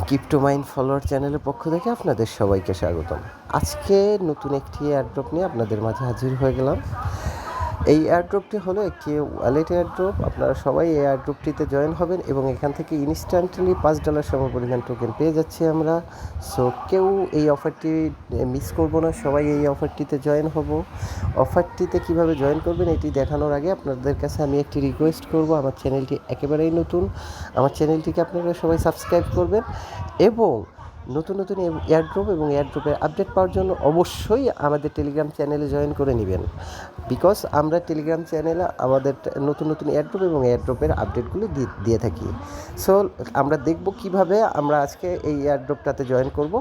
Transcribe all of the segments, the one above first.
Crypto mine follower চ্যানেলের পক্ষ থেকে আপনাদের সবাইকে স্বাগতম। আজকে নতুন একটি এয়ারড্রপ নিয়ে আপনাদের মাঝে হাজির হয়ে গেলাম। এই এয়ারড্রপটি হলো একটি ওয়ালেট এয়ারড্রপ। আপনারা সবাই এই এয়ারড্রপটিতে জয়েন হবেন এবং এখান থেকে ইনস্ট্যান্টলি $5 সমপরিমাণ টোকেন পেয়ে যাচ্ছি আমরা। সো কেউ এই অফারটি মিস করব না, সবাই এই অফারটিতে জয়েন হব। অফারটিতে কিভাবে জয়েন করবেন এটি দেখানোর আগে আপনাদের কাছে আমি একটি রিকোয়েস্ট করব। আমার চ্যানেলটি একেবারেই নতুন, আমার চ্যানেলটিকে আপনারা সবাই সাবস্ক্রাইব করবেন এবং নতুন নতুন এয়ারড্রপ এবং এয়ারড্রপের আপডেট পাওয়ার জন্য অবশ্যই আমাদের টেলিগ্রাম চ্যানেলে জয়েন করে নেবেন। বিকজ আমরা টেলিগ্রাম চ্যানেলে আমাদের নতুন নতুন এয়ারড্রপ এবং এয়ারড্রপের আপডেটগুলো দিয়ে থাকি। সো আমরা দেখব কিভাবে আমরা আজকে এই এয়ারড্রপটাতে জয়েন করব।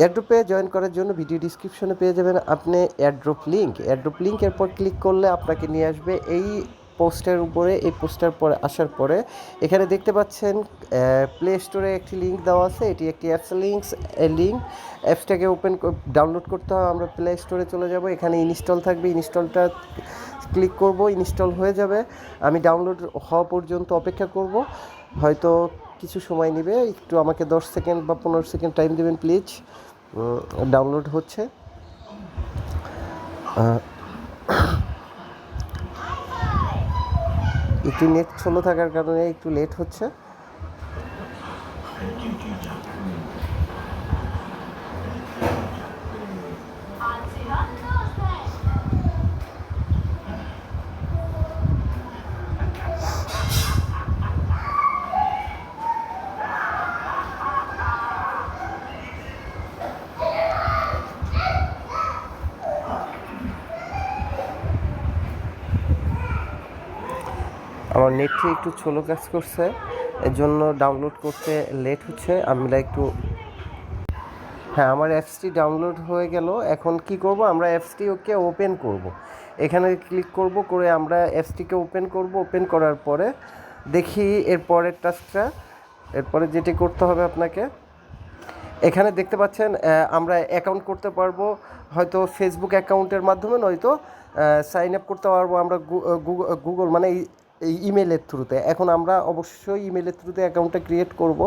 এয়ারড্রপে জয়েন করার জন্য ভিডিও ডিসক্রিপশনে পেয়ে যাবেন আপনি এয়ারড্রপ লিঙ্কের পর ক্লিক করলে আপনাকে নিয়ে আসবে এই পোস্টের উপরে। এই পোস্টার পরে আসার পরে এখানে দেখতে পাচ্ছেন প্লে স্টোরে একটি লিঙ্ক দেওয়া আছে। এটি একটি অ্যাপস লিঙ্ক। অ্যাপসটাকে ডাউনলোড করতে হবে। আমরা প্লে স্টোরে চলে যাব, এখানে ইনস্টল থাকবে, ইনস্টলটা ক্লিক করব, ইনস্টল হয়ে যাবে। আমি ডাউনলোড হওয়া পর্যন্ত অপেক্ষা করব, হয়তো কিছু সময় নেবে, একটু আমাকে 10 সেকেন্ড বা 15 সেকেন্ড টাইম দেবেন প্লিজ। ডাউনলোড হচ্ছে। একটু নেট স্লো থাকার কারণে একটু লেট হচ্ছে। আমার নেটটি একটু স্লো কাজ করছে, এর জন্য ডাউনলোড করতে লেট হচ্ছে। আমরা একটু আমার অ্যাপসটি ডাউনলোড হয়ে গেল। এখন কি করব, আমরা অ্যাপসটিকে ওপেন করব। এখানে ক্লিক করব, করে আমরা অ্যাপসটিকে ওপেন করব। ওপেন করার পরে দেখি এরপরের টাস্কটা। এরপরে যেটি করতে হবে আপনাকে, এখানে দেখতে পাচ্ছেন আমরা অ্যাকাউন্ট করতে পারবো, হয়তো ফেসবুক অ্যাকাউন্টের মাধ্যমে, নয়তো সাইন আপ করতে পারবো আমরা গুগল মানে এই ইমেলের থ্রুতে। এখন আমরা অবশ্যই ইমেলের থ্রুতে অ্যাকাউন্টটা ক্রিয়েট করব।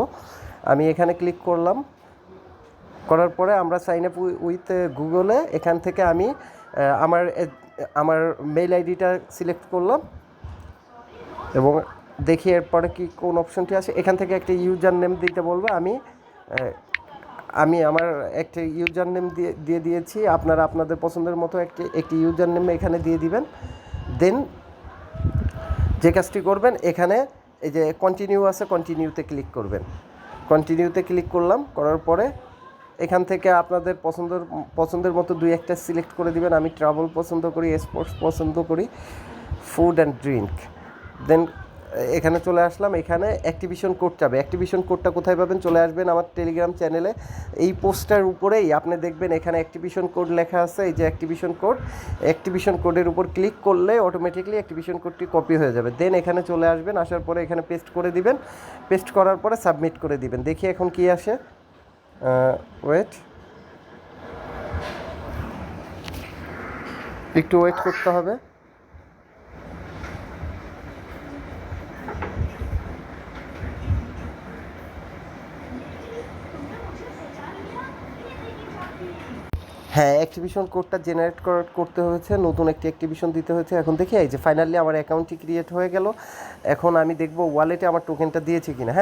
আমি এখানে ক্লিক করলাম, করার পরে আমরা সাইন আপ উইথ গুগলে এখান থেকে আমি আমার মেইল আইডিটা সিলেক্ট করলাম এবং দেখি এরপরে কি কোন অপশনটি আছে। এখান থেকে একটা ইউজার নেম দিতে বলবো। আমি আমার একটা ইউজার নেম দিয়ে দিয়েছি। আপনারা আপনাদের পছন্দের মতো একটি ইউজার নেম এখানে দিয়ে দিবেন। দেন যে কাজটি করবেন, এখানে এই যে কন্টিনিউ আছে, কন্টিনিউতে ক্লিক করবেন। কন্টিনিউতে ক্লিক করলাম, করার পরে এখান থেকে আপনাদের পছন্দের মতো দুই একটা সিলেক্ট করে দিবেন। আমি ট্রাভেল পছন্দ করি, স্পোর্টস পছন্দ করি, ফুড অ্যান্ড ড্রিঙ্ক। দেন এখানে চলে আসলাম। এখানে অ্যাক্টিভেশন কোড চাবে। অ্যাক্টিভেশন কোডটা কোথায় পাবেন, চলে আসবেন আমার টেলিগ্রাম চ্যানেলে। এই পোস্টার উপরেই আপনি দেখবেন এখানে অ্যাক্টিভেশন কোড লেখা আছে। এই যে অ্যাক্টিভেশন কোডের উপর ক্লিক করলে অটোমেটিকলি অ্যাক্টিভেশন কোডটি কপি হয়ে যাবে। দেন এখানে চলে আসবেন, আসার পরে এখানে পেস্ট করে দিবেন। পেস্ট করার পরে সাবমিট করে দিবেন। দেখি এখন কি আসে। একটু ওয়েট করতে হবে। অ্যাক্টিভেশন কোডটা জেনারেট করতে হয়েছে, নতুন একটি অ্যাক্টিভেশন দিতে হয়েছে। এখন দেখি এই যে ফাইনালি আমার অ্যাকাউন্টটি ক্রিয়েট হয়ে গেল। এখন আমি দেখব ওয়ালেটে আমার টোকেনটা দিয়েছি কিনা।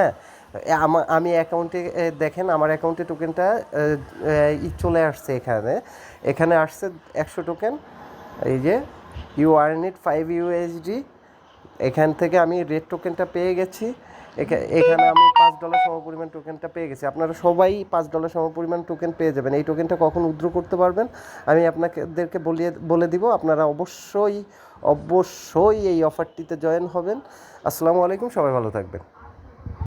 আমি অ্যাকাউন্টে দেখেন, আমার অ্যাকাউন্টে টোকেনটা চলে আসছে। এখানে আসছে 100 টোকেন। এই যে ইউ আর্ন ইট 5 USD। এখান থেকে আমি রেড টোকেনটা পেয়ে গেছি। এখানে আমি $5 সমপরিমাণ টোকেনটা পেয়ে গেছি। আপনারা সবাই $5 সমপরিমাণ টোকেন পেয়ে যাবেন। এই টোকেনটা কখন উইথড্র করতে পারবেন আমি আপনাদেরকে বলে দিব। আপনারা অবশ্যই এই অফারটিতে জয়েন হবেন। আসসালামু আলাইকুম, সবাই ভালো থাকবেন।